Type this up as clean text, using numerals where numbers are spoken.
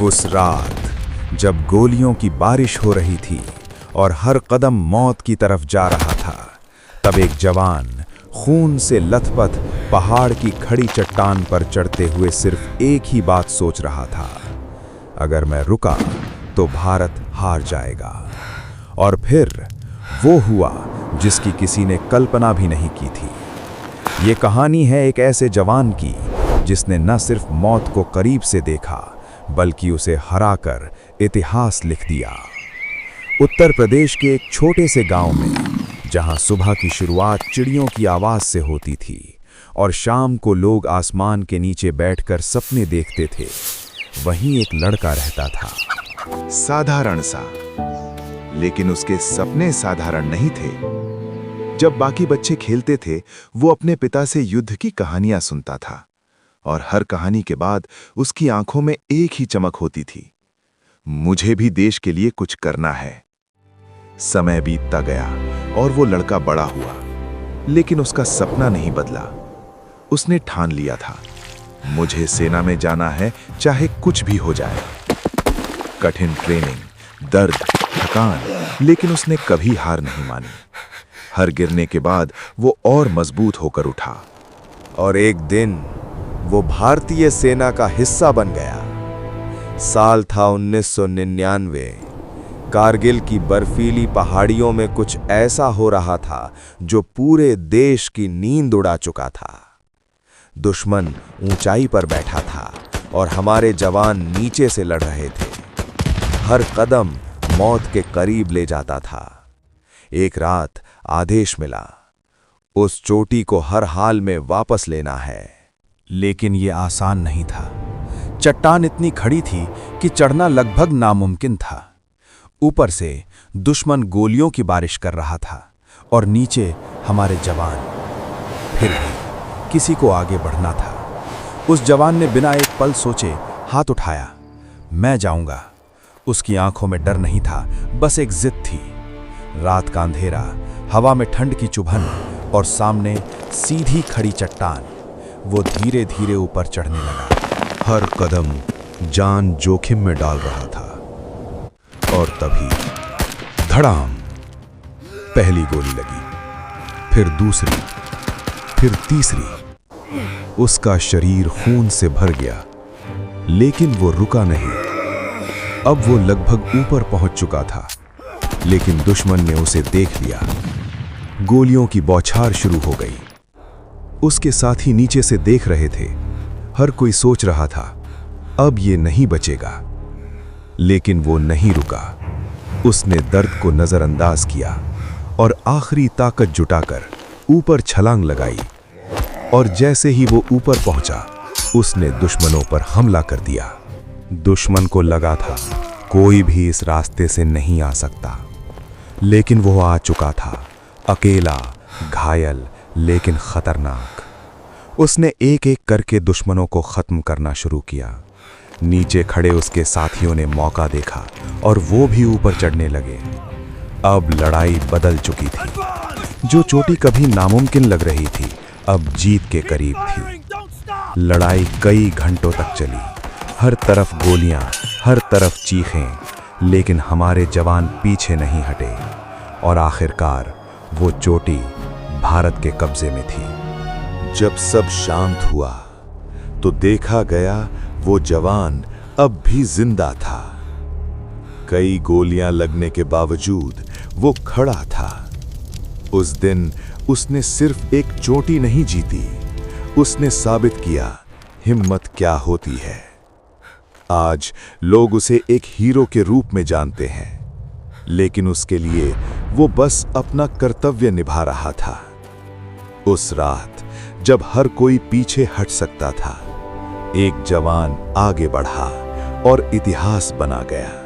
उस रात जब गोलियों की बारिश हो रही थी और हर कदम मौत की तरफ जा रहा था, तब एक जवान खून से लथपथ पहाड़ की खड़ी चट्टान पर चढ़ते हुए सिर्फ एक ही बात सोच रहा था, अगर मैं रुका तो भारत हार जाएगा। और फिर वो हुआ जिसकी किसी ने कल्पना भी नहीं की थी। ये कहानी है एक ऐसे जवान की जिसने न सिर्फ मौत को करीब से देखा, बल्कि उसे हराकर इतिहास लिख दिया। उत्तर प्रदेश के एक छोटे से गांव में, जहां सुबह की शुरुआत चिड़ियों की आवाज से होती थी और शाम को लोग आसमान के नीचे बैठकर सपने देखते थे, वहीं एक लड़का रहता था। साधारण सा, लेकिन उसके सपने साधारण नहीं थे। जब बाकी बच्चे खेलते थे, वो अपने पिता से युद्ध की कहानियां सुनता था, और हर कहानी के बाद उसकी आंखों में एक ही चमक होती थी, मुझे भी देश के लिए कुछ करना है। समय बीतता गया और वो लड़का बड़ा हुआ, लेकिन उसका सपना नहीं बदला। उसने ठान लिया था, मुझे सेना में जाना है, चाहे कुछ भी हो जाए। कठिन ट्रेनिंग, दर्द, थकान, लेकिन उसने कभी हार नहीं मानी। हर गिरने के बाद वो और मजबूत होकर उठा, और एक दिन वो भारतीय सेना का हिस्सा बन गया। साल था 1999। कारगिल की बर्फीली पहाड़ियों में कुछ ऐसा हो रहा था जो पूरे देश की नींद उड़ा चुका था। दुश्मन ऊंचाई पर बैठा था और हमारे जवान नीचे से लड़ रहे थे। हर कदम मौत के करीब ले जाता था। एक रात आदेश मिला, उस चोटी को हर हाल में वापस लेना है। लेकिन ये आसान नहीं था। चट्टान इतनी खड़ी थी कि चढ़ना लगभग नामुमकिन था। ऊपर से दुश्मन गोलियों की बारिश कर रहा था और नीचे हमारे जवान। फिर भी किसी को आगे बढ़ना था। उस जवान ने बिना एक पल सोचे हाथ उठाया, मैं जाऊंगा। उसकी आंखों में डर नहीं था, बस एक जिद थी। रात का अंधेरा, हवा में ठंड की चुभन और सामने सीधी खड़ी चट्टान। वो धीरे धीरे ऊपर चढ़ने लगा, हर कदम जान जोखिम में डाल रहा था। और तभी धड़ाम, पहली गोली लगी, फिर दूसरी, फिर तीसरी। उसका शरीर खून से भर गया, लेकिन वो रुका नहीं। अब वो लगभग ऊपर पहुंच चुका था, लेकिन दुश्मन ने उसे देख लिया। गोलियों की बौछार शुरू हो गई। उसके साथी नीचे से देख रहे थे। हर कोई सोच रहा था, अब ये नहीं बचेगा। लेकिन वो नहीं रुका। उसने दर्द को नजरअंदाज किया और आखिरी ताकत जुटाकर ऊपर छलांग लगाई। और जैसे ही वो ऊपर पहुंचा, उसने दुश्मनों पर हमला कर दिया। दुश्मन को लगा था कोई भी इस रास्ते से नहीं आ सकता, लेकिन वो आ चुका था, अकेला, घायल, लेकिन खतरनाक। उसने एक एक करके दुश्मनों को खत्म करना शुरू किया। नीचे खड़े उसके साथियों ने मौका देखा और वो भी ऊपर चढ़ने लगे। अब लड़ाई बदल चुकी थी। जो चोटी कभी नामुमकिन लग रही थी, अब जीत के करीब थी। लड़ाई कई घंटों तक चली। हर तरफ गोलियां, हर तरफ चीखें, लेकिन हमारे जवान पीछे नहीं हटे। और आखिरकार वो चोटी भारत के कब्जे में थी। जब सब शांत हुआ तो देखा गया वो जवान अब भी जिंदा था। कई गोलियां लगने के बावजूद वो खड़ा था। उस दिन उसने सिर्फ एक चोटी नहीं जीती, उसने साबित किया हिम्मत क्या होती है। आज लोग उसे एक हीरो के रूप में जानते हैं, लेकिन उसके लिए वो बस अपना कर्तव्य निभा रहा था। उस रात जब हर कोई पीछे हट सकता था, एक जवान आगे बढ़ा और इतिहास बना गया।